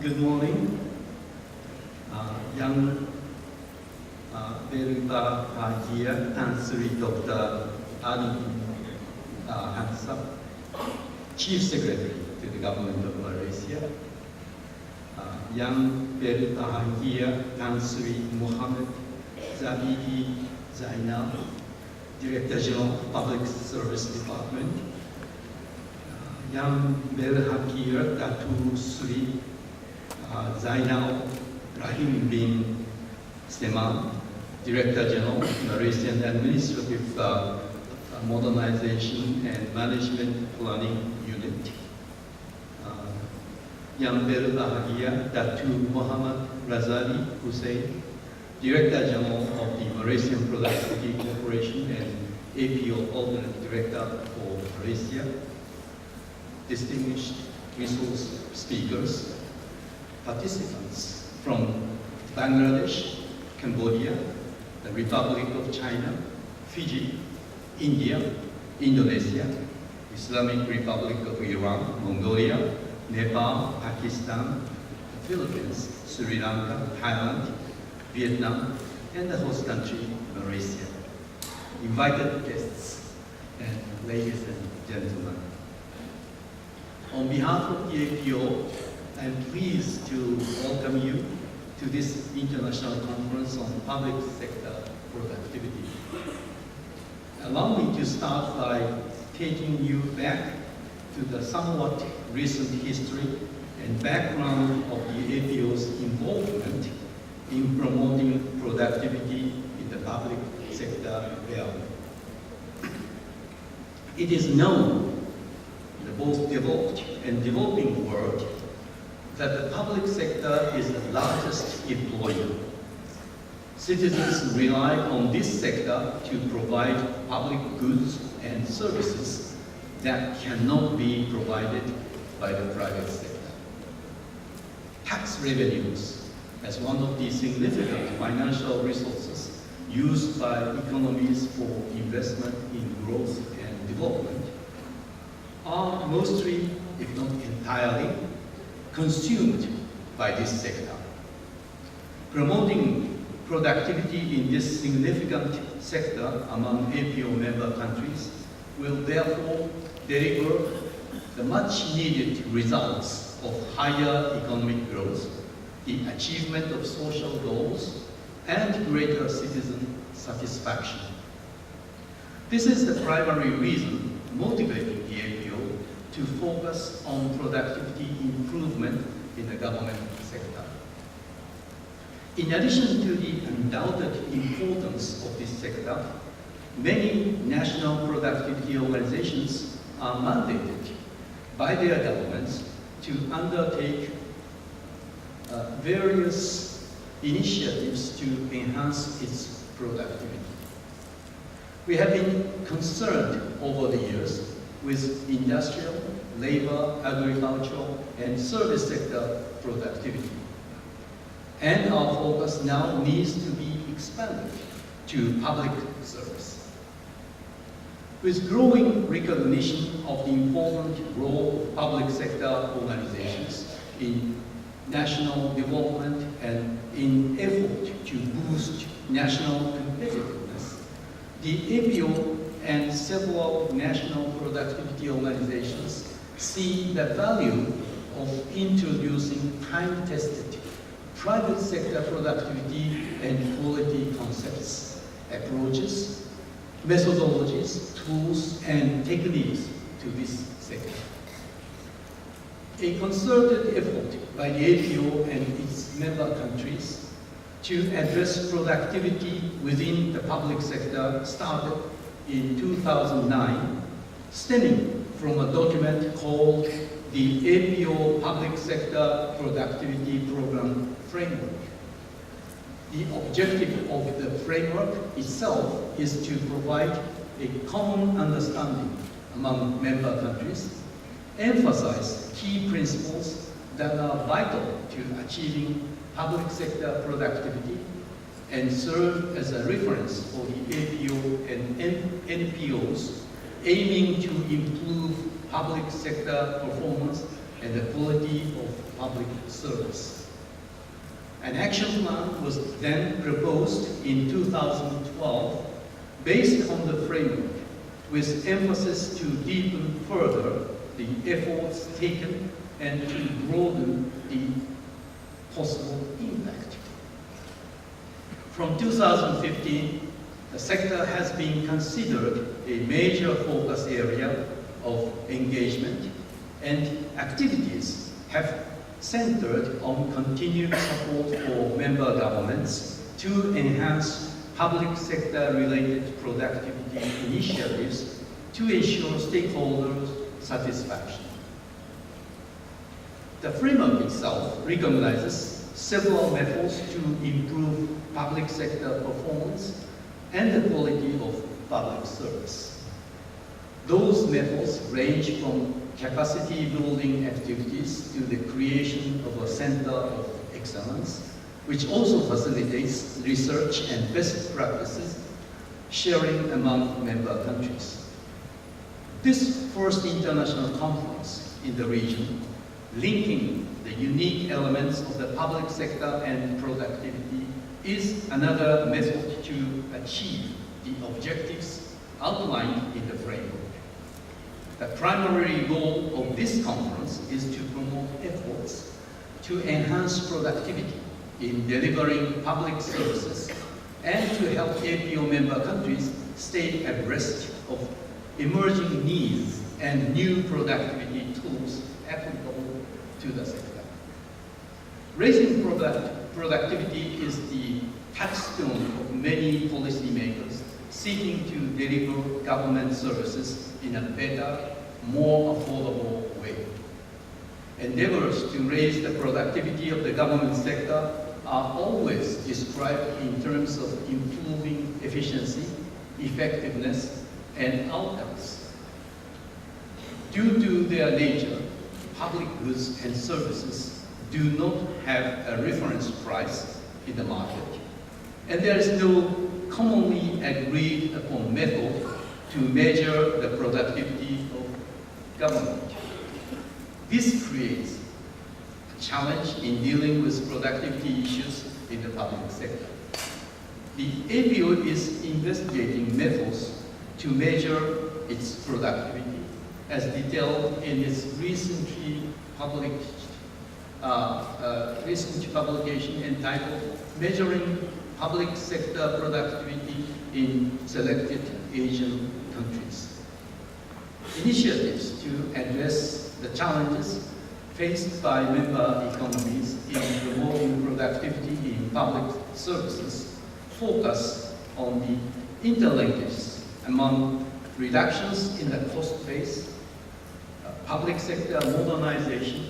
Good morning, young Veruba here, and three Dr. Ali Hansap, Chief Secretary to the Government of Malaysia. Young Veruba here, and three Muhammad Zabidi Zainal, Director General of Public Service Department. Young Belhakir Datu Sri Zainal Rahim bin Seman, Director General, Malaysian Administrative Modernization and Management Planning Unit. Yang Belbahagia Datu Muhammad Razali Hussein, Director General of the Malaysian Productivity Corporation and APO Alternate Director for Malaysia. Distinguished resource speakers, participants from Bangladesh, Cambodia, the Republic of China, Fiji, India, Indonesia, Islamic Republic of Iran, Mongolia, Nepal, Pakistan, the Philippines, Sri Lanka, Thailand, Vietnam, and the host country, Malaysia. Invited guests, and ladies and gentlemen. On behalf of the APO, I'm pleased to welcome you to this international conference on public sector productivity. Allow me to start by taking you back to the somewhat recent history and background of the APO's involvement in promoting productivity in the public sector realm. It is known in the both developed and developing world that the public sector is the largest employer. Citizens rely on this sector to provide public goods and services that cannot be provided by the private sector. Tax revenues, as one of the significant financial resources used by economies for investment in growth and development, are mostly, if not entirely, consumed by this sector. Promoting productivity in this significant sector among APO member countries will therefore deliver the much needed results of higher economic growth, the achievement of social goals, and greater citizen satisfaction. This is the primary reason motivating the APO to focus on productivity improvement in the government sector. In addition to the undoubted importance of this sector, many national productivity organizations are mandated by their governments to undertake various initiatives to enhance its productivity. We have been concerned over the years with industrial, labor, agricultural, and service sector productivity. And our focus now needs to be expanded to public service. With growing recognition of the important role of public sector organizations in national development and in effort to boost national competitiveness, the APO and several national productivity organizations see the value of introducing time-tested private sector productivity and quality concepts, approaches, methodologies, tools, and techniques to this sector. A concerted effort by the APO and its member countries to address productivity within the public sector started in 2009, stemming from a document called the APO Public Sector Productivity Program Framework. The objective of the framework itself is to provide a common understanding among member countries, emphasize key principles that are vital to achieving public sector productivity, and serve as a reference for the APO and NPOs aiming to improve public sector performance and the quality of public service. An action plan was then proposed in 2012 based on the framework, with emphasis to deepen further the efforts taken and to broaden the possible impact. From 2015, the sector has been considered a major focus area of engagement, and activities have centered on continued support for member governments to enhance public sector-related productivity initiatives to ensure stakeholders' satisfaction. The framework itself recognizes several methods to improve public sector performance and the quality of public service. Those methods range from capacity building activities to the creation of a center of excellence, which also facilitates research and best practices sharing among member countries. This first international conference in the region, linking the unique elements of the public sector and productivity, is another method to achieve the objectives outlined in the framework. The primary goal of this conference is to promote efforts to enhance productivity in delivering public services and to help APO member countries stay abreast of emerging needs and new productivity tools applicable to the sector. Raising productivity is the touchstone of many policymakers seeking to deliver government services in a better, more affordable way. Endeavors to raise the productivity of the government sector are always described in terms of improving efficiency, effectiveness, and outcomes. Due to their nature, public goods and services do not have a reference price in the market, and there is no commonly agreed upon method to measure the productivity of government. This creates a challenge in dealing with productivity issues in the public sector. The APO is investigating methods to measure its productivity as detailed in its recent publication entitled Measuring Public Sector Productivity in Selected Asian Countries. Initiatives to address the challenges faced by member economies in promoting productivity in public services focus on the interlinkages among reductions in the cost base, public sector modernization,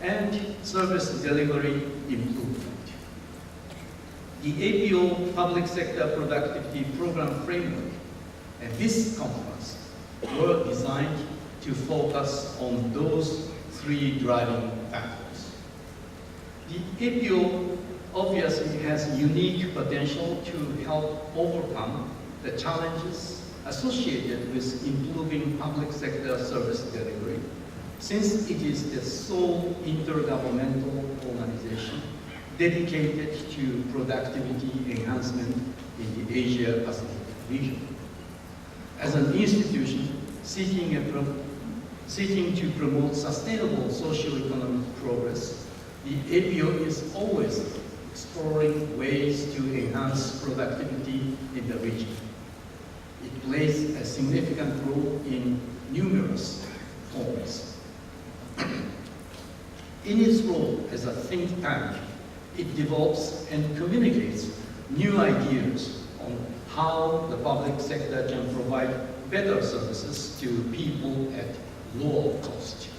and service delivery improvement. The APO Public Sector Productivity Program Framework and this conference were designed to focus on those three driving factors. The APO obviously has unique potential to help overcome the challenges associated with improving public sector service delivery, since it is the sole intergovernmental organization dedicated to productivity enhancement in the Asia-Pacific region. As an institution seeking to promote sustainable socio-economic progress, the APO is always exploring ways to enhance productivity in the region. It plays a significant role in numerous forms. In its role as a think tank, it develops and communicates new ideas on how the public sector can provide better services to people at lower cost.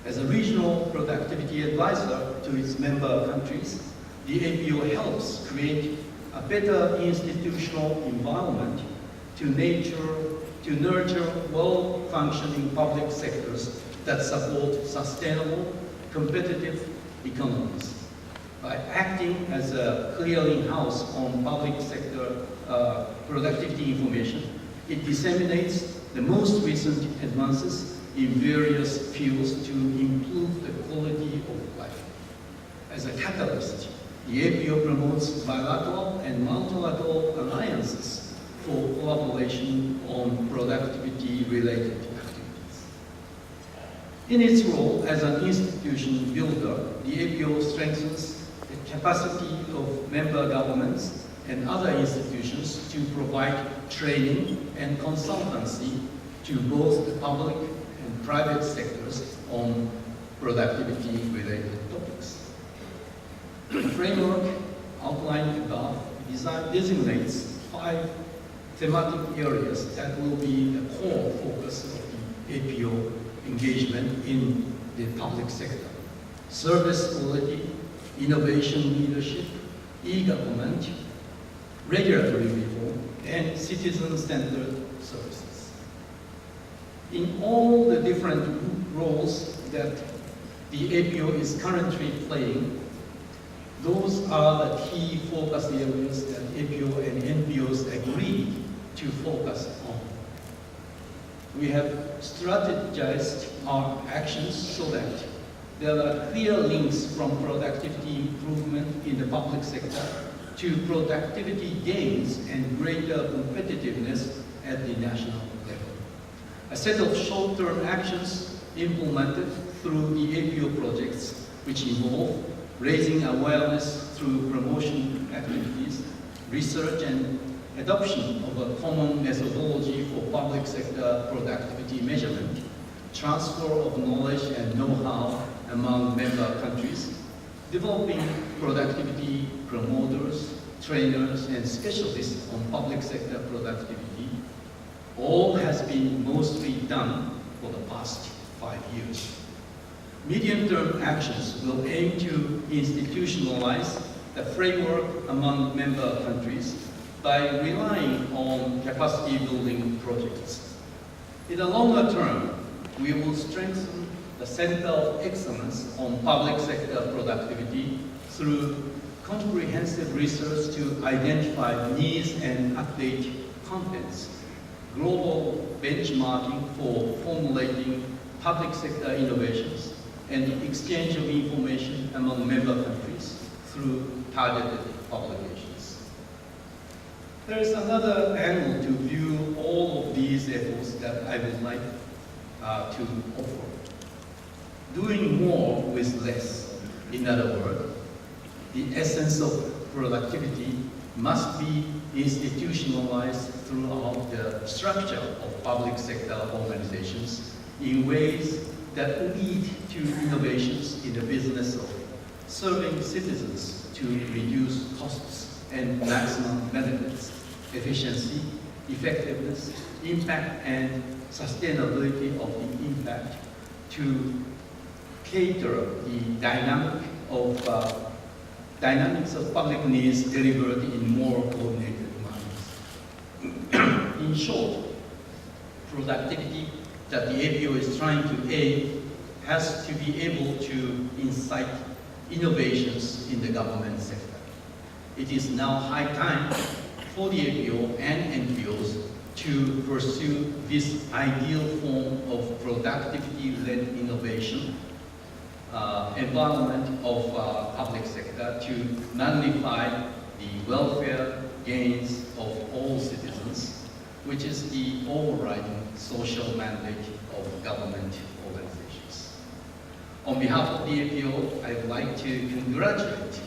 As a regional productivity advisor to its member countries, the APO helps create a better institutional environment to nurture well-functioning public sectors that support sustainable, competitive economies. By acting as a clearinghouse on public sector productivity information, it disseminates the most recent advances in various fields to improve the quality of life. As a catalyst, the APO promotes bilateral and multilateral alliances for collaboration on productivity-related activities. In its role as an institution builder, the APO strengthens the capacity of member governments and other institutions to provide training and consultancy to both the public and private sectors on productivity-related topics. The framework outlined above designates 5 thematic areas that will be the core focus of the APO engagement in the public sector: service quality, innovation leadership, e-government, regulatory reform, and citizen-centered services. In all the different roles that the APO is currently playing, those are the key focus areas that APO and NPOs agreed to focus on. We have strategized our actions so that there are clear links from productivity improvement in the public sector to productivity gains and greater competitiveness at the national level. A set of short-term actions implemented through the APO projects, which involve raising awareness through promotion activities, research and adoption of a common methodology for public sector productivity measurement, transfer of knowledge and know-how among member countries, developing productivity promoters, trainers, and specialists on public sector productivity, all has been mostly done for the past 5 years. Medium-term actions will aim to institutionalize the framework among member countries by relying on capacity-building projects. In the longer term, we will strengthen the Center of Excellence on Public Sector Productivity through comprehensive research to identify needs and update contents, global benchmarking for formulating public sector innovations, and the exchange of information among member countries through targeted publications. There is another angle to view all of these efforts that I would like to offer. Doing more with less. In other words, the essence of productivity must be institutionalized throughout the structure of public sector organizations in ways that lead to innovations in the business of serving citizens to reduce costs and maximum benefits, efficiency, effectiveness, impact, and sustainability of the impact to cater the dynamics of public needs delivered in more coordinated manners. In short, productivity that the APO is trying to aid has to be able to incite innovations in the government sector. It is now high time for the APO and NPOs to pursue this ideal form of productivity-led innovation, environment of public sector to magnify the welfare gains of all citizens, which is the overriding social mandate of government organizations. On behalf of the APO, I would like to congratulate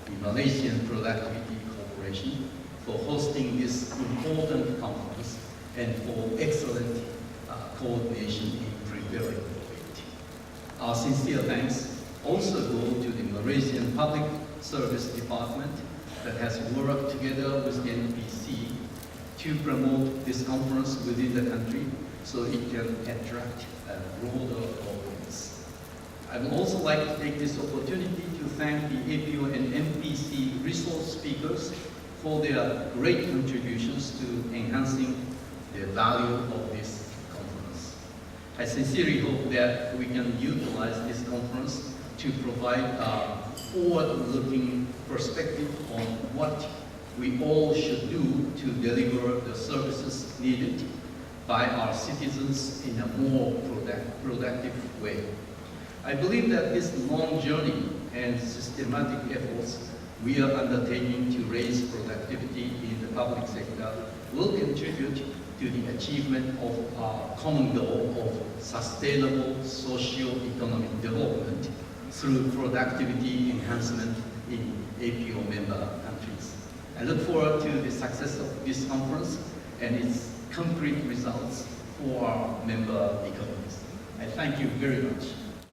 the Malaysian Productivity Corporation for hosting this important conference and for excellent coordination in preparing for it. Our sincere thanks also go to the Malaysian Public Service Department that has worked together with the NPC to promote this conference within the country so it can attract a broader audience. I would also like to take this opportunity to thank the APO and NPC resource speakers for their great contributions to enhancing the value of this conference. I sincerely hope that we can utilize this conference to provide a forward-looking perspective on what we all should do to deliver the services needed by our citizens in a more productive way. I believe that this long journey and systematic efforts we are undertaking to raise productivity in the public sector will contribute to the achievement of our common goal of sustainable socio-economic development through productivity enhancement in APO member countries. I look forward to the success of this conference and its concrete results for our member economies. I thank you very much.